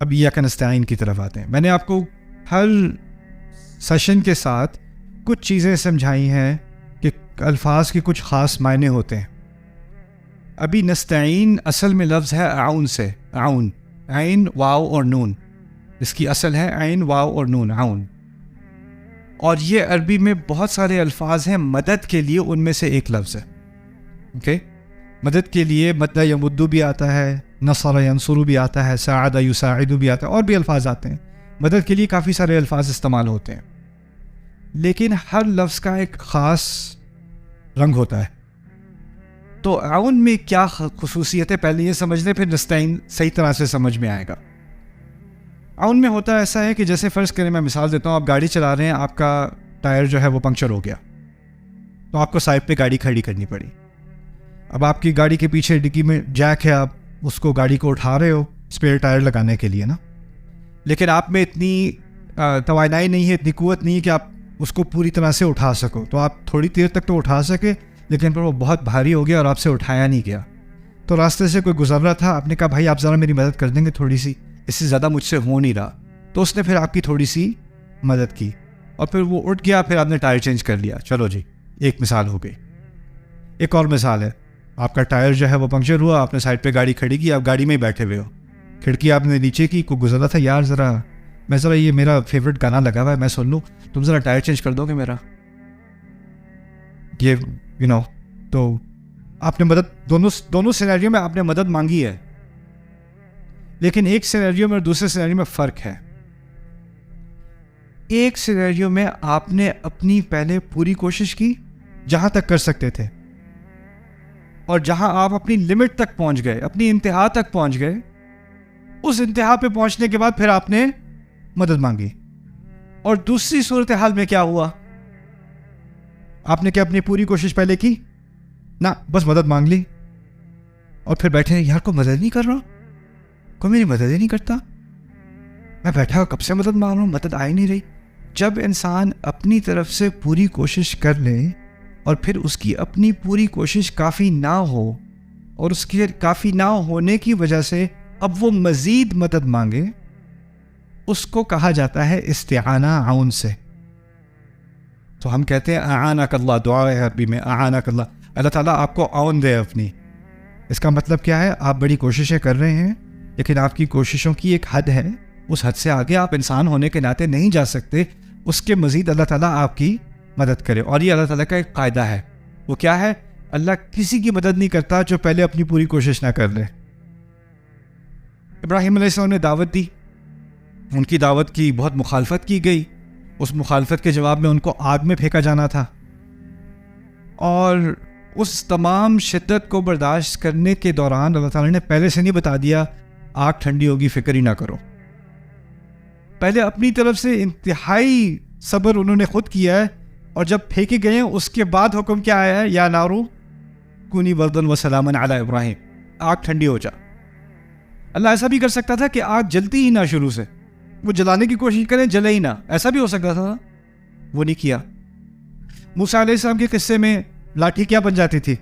اب ایاک نستعین کی طرف آتے ہیں. میں نے آپ کو ہر سیشن کے ساتھ کچھ چیزیں سمجھائی ہیں کہ الفاظ کے کچھ خاص معنی ہوتے ہیں. ابھی نستعین اصل میں لفظ ہے اعون سے، اعون، عین واو اور نون، اس کی اصل ہے عین واو اور نون، اعون. اور یہ عربی میں بہت سارے الفاظ ہیں مدد کے لیے، ان میں سے ایک لفظ ہے. اوکے، مدد کے لیے مد یمدو بھی آتا ہے، نصر ینصر بھی آتا ہے، ساعد یساعد بھی آتا ہے، اور بھی الفاظ آتے ہیں. مدد کے لیے کافی سارے الفاظ استعمال ہوتے ہیں، لیکن ہر لفظ کا ایک خاص رنگ ہوتا ہے. تو اعون میں کیا خصوصیت ہے پہلے یہ سمجھ لیں، پھر نستعین صحیح طرح سے سمجھ میں آئے گا. اعون میں ہوتا ایسا ہے کہ جیسے فرض کریں، میں مثال دیتا ہوں، آپ گاڑی چلا رہے ہیں، آپ کا ٹائر جو ہے وہ پنکچر ہو گیا، تو آپ کو سائڈ پہ گاڑی کھڑی کرنی پڑی. اب آپ کی گاڑی کے پیچھے ڈگی میں جیک ہے، آپ اس کو گاڑی کو اٹھا رہے ہو اسپیئر ٹائر لگانے کے لیے نا، لیکن آپ میں اتنی توانائی نہیں ہے، اتنی قوت نہیں ہے کہ آپ اس کو پوری طرح سے اٹھا سکو. تو آپ تھوڑی دیر تک تو اٹھا سکے، لیکن پھر وہ بہت بھاری ہو گیا اور آپ سے اٹھایا نہیں گیا. تو راستے سے کوئی گزر رہا تھا، آپ نے کہا بھائی آپ ذرا میری مدد کر دیں گے تھوڑی سی، اس سے زیادہ مجھ سے ہو نہیں رہا. تو اس نے پھر آپ کی تھوڑی سی مدد کی اور پھر وہ اٹھ گیا، پھر آپ نے ٹائر چینج کر لیا. چلو جی، ایک مثال ہو گئی. ایک اور مثال ہے، آپ کا ٹائر جو ہے وہ پنکچر ہوا، آپ نے سائڈ پہ گاڑی کھڑی کی، آپ گاڑی میں ہی بیٹھے ہوئے ہو، کھڑکی آپ نے نیچے کی، کوئی گزرا تھا، یار ذرا یہ میرا فیوریٹ گانا لگا ہوا ہے، میں سن لوں، تم ذرا ٹائر چینج کر دو گے میرا، یہ تو آپ نے مدد، دونوں سینیریو میں آپ نے مدد مانگی ہے، لیکن ایک سینیریو میں اور دوسرے سینیریو میں فرق ہے. ایک سینیریو میں آپ نے اپنی پہلے پوری کوشش کی جہاں تک کر سکتے تھے، اور جہاں آپ اپنی لمٹ تک پہنچ گئے، اپنی انتہا تک پہنچ گئے، اس انتہا پہ پہنچنے کے بعد پھر آپ نے مدد مانگی. اور دوسری صورتحال میں کیا ہوا، آپ نے کیا اپنی پوری کوشش پہلے کی؟ نہ، بس مدد مانگ لی اور پھر بیٹھے، یار کوئی مدد نہیں کر رہا، کوئی میری مدد ہی نہیں کرتا، میں بیٹھا کب سے مدد مانگ رہا ہوں، مدد آ ہی نہیں رہی. جب انسان اپنی طرف سے پوری کوشش کر لے اور پھر اس کی اپنی پوری کوشش کافی نہ ہو، اور اس کے کافی نہ ہونے کی وجہ سے اب وہ مزید مدد مانگے، اس کو کہا جاتا ہے استعانہ اعون سے. تو ہم کہتے ہیں اعانک اللہ، دعا ہے عربی میں اعانک اللہ، اللہ تعالیٰ آپ کو اعون دے اپنی. اس کا مطلب کیا ہے، آپ بڑی کوششیں کر رہے ہیں، لیکن آپ کی کوششوں کی ایک حد ہے، اس حد سے آگے آپ انسان ہونے کے ناطے نہیں جا سکتے، اس کے مزید اللہ تعالیٰ آپ کی مدد کرے. اور یہ اللہ تعالیٰ کا ایک قاعدہ ہے، وہ کیا ہے، اللہ کسی کی مدد نہیں کرتا جو پہلے اپنی پوری کوشش نہ کر لے. ابراہیم علیہ السلام نے دعوت دی، ان کی دعوت کی بہت مخالفت کی گئی، اس مخالفت کے جواب میں ان کو آگ میں پھینکا جانا تھا، اور اس تمام شدت کو برداشت کرنے کے دوران اللہ تعالیٰ نے پہلے سے نہیں بتا دیا آگ ٹھنڈی ہوگی، فکر ہی نہ کرو. پہلے اپنی طرف سے انتہائی صبر انہوں نے خود کیا ہے، اور جب پھینکے گئے ہیں اس کے بعد حکم کیا آیا ہے، یا نارو کونی بردن و سلاما علی ابراہیم، آگ ٹھنڈی ہو جا. اللہ ایسا بھی کر سکتا تھا کہ آگ جلتی ہی نہ، شروع سے وہ جلانے کی کوشش کریں، جلے ہی نہ، ایسا بھی ہو سکتا تھا، وہ نہیں کیا. موسیٰ علیہ السلام کے قصے میں لاٹھی کیا بن جاتی تھی،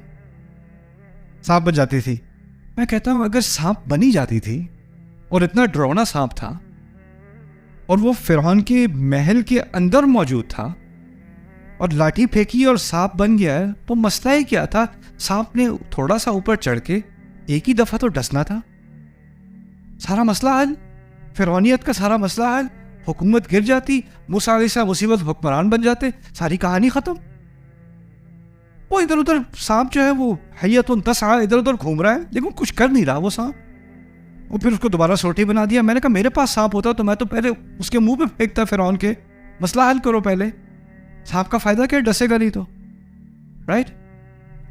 سانپ بن جاتی تھی. میں کہتا ہوں اگر سانپ بنی جاتی تھی اور اتنا ڈراؤنا سانپ تھا اور وہ فرعون کے محل کے اندر موجود تھا اور لاٹھی پھینکی اور سانپ بن گیا ہے، تو مسئلہ ہی کیا تھا، سانپ نے تھوڑا سا اوپر چڑھ کے ایک ہی دفعہ تو ڈسنا تھا، سارا مسئلہ حل، فرعونیت کا سارا مسئلہ حل، حکومت گر جاتی، موسیٰ علیہ السلام اسی وقت حکمران بن جاتے، ساری کہانی ختم. وہ ادھر ادھر سانپ جو ہے وہ حیۃ تسعی ادھر ادھر گھوم رہا ہے، لیکن کچھ کر نہیں رہا وہ سانپ. اور پھر اس کو دوبارہ سوٹی بنا دیا. میں نے کہا میرے پاس سانپ ہوتا تو میں تو پہلے اس کے منہ پہ پھینکتا فرعون کے، مسئلہ حل کرو پہلے، سانپ کا فائدہ کیا، ڈسے گا نہیں تو، رائٹ.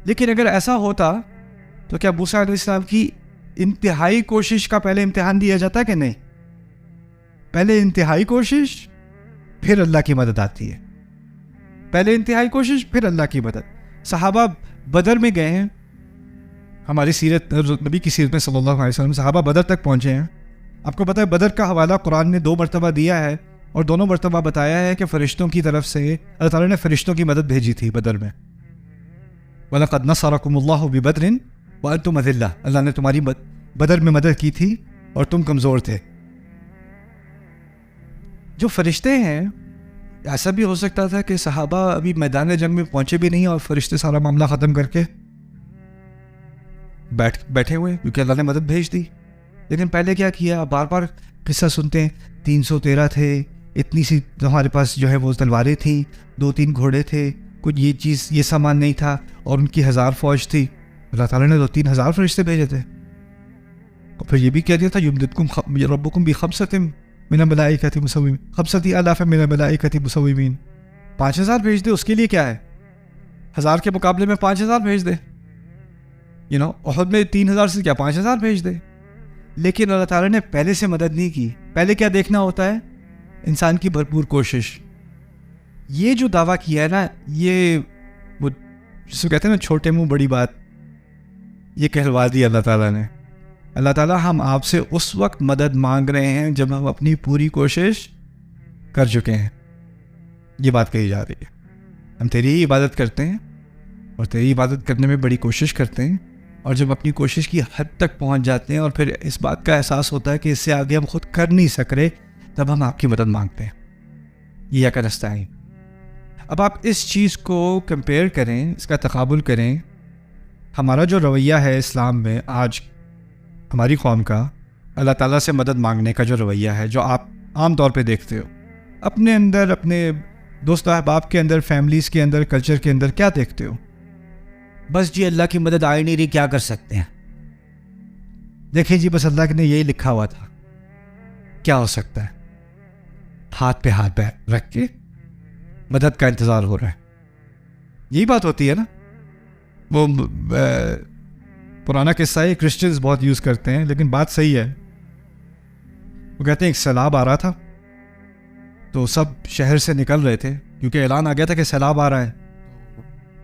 لیکن اگر ایسا ہوتا تو کیا موسیٰ علیہ السلام کی انتہائی کوشش کا پہلے امتحان دیا جاتا کہ نہیں؟ پہلے انتہائی کوشش پھر اللہ کی مدد آتی ہے، پہلے انتہائی کوشش پھر اللہ کی مدد. صحابہ بدر میں گئے ہیں، ہماری سیرت، نبی کی سیرت میں صلی اللہ علیہ وسلم صحابہ بدر تک پہنچے ہیں. آپ کو پتہ ہے بدر کا حوالہ قرآن نے 2 مرتبہ دیا ہے، اور دونوں مرتبہ بتایا ہے کہ فرشتوں کی طرف سے اللہ تعالیٰ نے فرشتوں کی مدد بھیجی تھی بدر میں. وَلَقَدْ نَصَرَكُمُ اللَّهُ بِبَدْرٍ وَأَنْتُمْ أَذِلَّةٌ، اللہ نے تمہاری بدر میں مدد کی تھی اور تم کمزور تھے. جو فرشتے ہیں، ایسا بھی ہو سکتا تھا کہ صحابہ ابھی میدان جنگ میں پہنچے بھی نہیں اور فرشتے سارا معاملہ ختم کر کے بیٹھے ہوئے کیونکہ اللہ نے مدد بھیج دی. لیکن پہلے کیا کیا؟ بار بار قصہ سنتے ہیں، 313 تھے، اتنی سی ہمارے پاس جو ہے وہ تلواریں تھیں، 2-3 گھوڑے تھے، کچھ یہ سامان نہیں تھا، اور ان کی 1000 فوج تھی. اللہ تعالیٰ نے 2-3 ہزار فرشتے بھیجے تھے. اور پھر یہ بھی کہہ دیا تھا یمددکم ربکم بخمسۃ من الملائکۃ مسومین، 50,000 من الملائکۃ مسومین. 5000 بھیج دے، اس کے لیے کیا ہے؟ 1000 کے مقابلے میں 5000 بھیج دے. احد میں 3000 سے کیا 5000 بھیج دے. لیکن اللہ تعالیٰ نے پہلے سے مدد نہیں کی. پہلے کیا دیکھنا ہوتا ہے؟ انسان کی بھرپور کوشش. یہ جو دعویٰ کیا ہے نا، یہ وہ جس کو کہتے ہیں نا چھوٹے منہ بڑی بات، یہ کہلوا دی اللہ تعالیٰ نے. اللہ تعالیٰ ہم آپ سے اس وقت مدد مانگ رہے ہیں جب ہم اپنی پوری کوشش کر چکے ہیں. یہ بات کہی جا رہی ہے. ہم تیری ہی عبادت کرتے ہیں اور تیری عبادت کرنے میں بڑی کوشش کرتے ہیں، اور جب اپنی کوشش کی حد تک پہنچ جاتے ہیں اور پھر اس بات کا احساس ہوتا ہے کہ اس سے آگے ہم خود کر نہیں سک رہے، تب ہم آپ کی مدد مانگتے ہیں. یہ کا نستعین. اب آپ اس چیز کو کمپیئر کریں، اس کا تقابل کریں. ہمارا جو رویہ ہے اسلام میں آج ہماری قوم کا، اللہ تعالیٰ سے مدد مانگنے کا جو رویہ ہے، جو آپ عام طور پہ دیکھتے ہو اپنے اندر، اپنے دوست احباب کے اندر، فیملیز کے اندر، کلچر کے اندر، کیا دیکھتے ہو؟ بس جی اللہ کی مدد آئی نہیں رہی، کیا کر سکتے ہیں؟ دیکھیں جی، بس اللہ نے یہی لکھا ہوا تھا، کیا ہو سکتا ہے؟ ہاتھ پہ ہاتھ پہ رکھ کے مدد کا انتظار ہو رہا ہے. یہی بات ہوتی ہے نا. وہ پرانا قصہ ہے، کرسچنز بہت یوز کرتے ہیں، لیکن بات صحیح ہے. وہ کہتے ہیں ایک سیلاب آ رہا تھا، تو سب شہر سے نکل رہے تھے کیونکہ اعلان آ گیا تھا کہ سیلاب آ رہا ہے.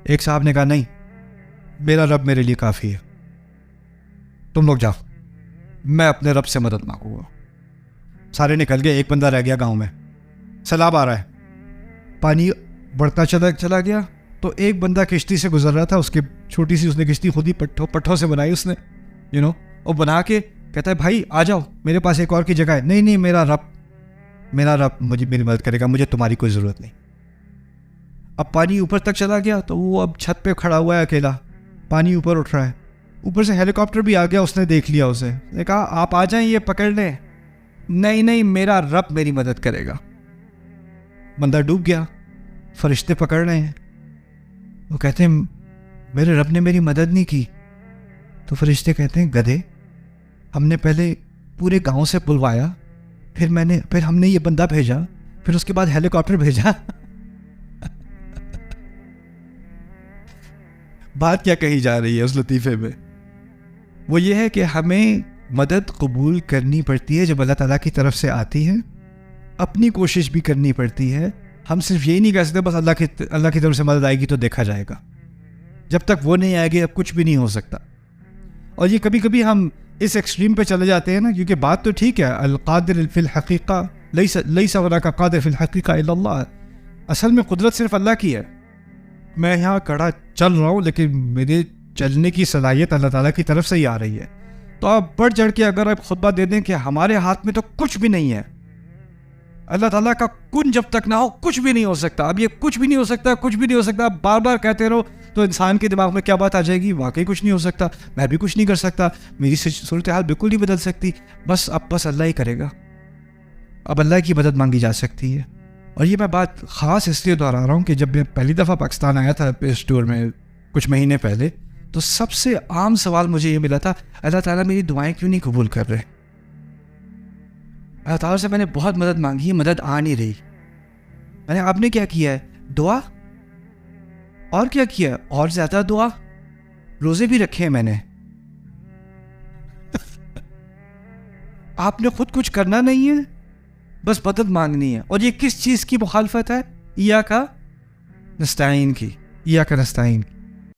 ایک صاحب نے کہا نہیں، میرا رب میرے لیے کافی ہے، تم لوگ جاؤ، میں اپنے رب سے مدد مانگوں گا. سارے نکل گئے، ایک بندہ رہ گیا گاؤں میں. سیلاب آ رہا ہے، پانی بڑھتا چلا گیا. تو ایک بندہ کشتی سے گزر رہا تھا، اس کی چھوٹی سی، اس نے کشتی خود ہی پٹھوں سے بنائی اس نے، اور بنا کے کہتا ہے بھائی آ جاؤ، میرے پاس ایک اور کی جگہ ہے. نہیں، میرا رب مجھے میری مدد کرے گا، مجھے تمہاری کوئی ضرورت نہیں. اب پانی اوپر تک چلا گیا، تو وہ اب چھت پہ کھڑا ہوا ہے اکیلا، پانی اوپر اٹھ رہا ہے. اوپر سے ہیلی کاپٹر بھی آ گیا، اس نے دیکھ لیا اسے، نے کہا آپ آ جائیں یہ پکڑ لیں. نہیں، میرا رب میری مدد کرے گا. بندہ ڈوب گیا، فرشتے پکڑ رہے ہیں. وہ کہتے ہیں میرے رب نے میری مدد نہیں کی. تو فرشتے کہتے ہیں گدھے، ہم نے پہلے پورے گاؤں سے بلوایا، پھر ہم نے یہ بندہ بھیجا، پھر اس کے بعد ہیلی کاپٹر بھیجا. بات کیا کہی جا رہی ہے اس لطیفے میں؟ وہ یہ ہے کہ ہمیں مدد قبول کرنی پڑتی ہے جب اللہ تعالیٰ کی طرف سے آتی ہے. اپنی کوشش بھی کرنی پڑتی ہے. ہم صرف یہی نہیں کہہ سکتے بس اللہ کی طرف سے مدد آئے گی تو دیکھا جائے گا. جب تک وہ نہیں آئے گی اب کچھ بھی نہیں ہو سکتا. اور یہ کبھی کبھی ہم اس ایکسٹریم پہ چلے جاتے ہیں نا، کیونکہ بات تو ٹھیک ہے، القادر فی الحقیقہ لیس هناک قادر فی الحقیقہ الا اللہ. اصل میں قدرت صرف اللہ کی ہے. میں یہاں کڑا چل رہا ہوں، لیکن میرے چلنے کی صلاحیت اللہ تعالیٰ کی طرف سے ہی آ رہی ہے. تو آپ بڑھ چڑھ کے اگر آپ خطبہ دے دیں کہ ہمارے ہاتھ میں تو کچھ بھی نہیں ہے، اللہ تعالیٰ کا کن جب تک نہ ہو کچھ بھی نہیں ہو سکتا. اب یہ کچھ بھی نہیں ہو سکتا، کچھ بھی نہیں ہو سکتا، آپ بار بار کہتے رہو تو انسان کے دماغ میں کیا بات آ جائے گی؟ واقعی کچھ نہیں ہو سکتا، میں بھی کچھ نہیں کر سکتا، میری صورتحال بالکل نہیں بدل سکتی، بس اللہ ہی کرے گا. اب اللہ کی مدد مانگی جا سکتی ہے. اور یہ میں بات خاص اس لیے دہرا رہا ہوں کہ جب میں پہلی دفعہ پاکستان آیا تھا اس ٹور میں کچھ مہینے پہلے، تو سب سے عام سوال مجھے یہ ملا تھا، اللہ تعالیٰ میری دعائیں کیوں نہیں قبول کر رہے؟ اللہ تعالیٰ سے میں نے بہت مدد مانگی، مدد آ نہیں رہی. میں نے آپ نے کیا کیا ہے؟ دعا. اور کیا کیا؟ اور زیادہ دعا، روزے بھی رکھے ہیں میں نے. آپ نے خود کچھ کرنا نہیں ہے، بس مدد مانگنی ہے. اور یہ کس چیز کی مخالفت ہے؟ ایاک نستعین کی.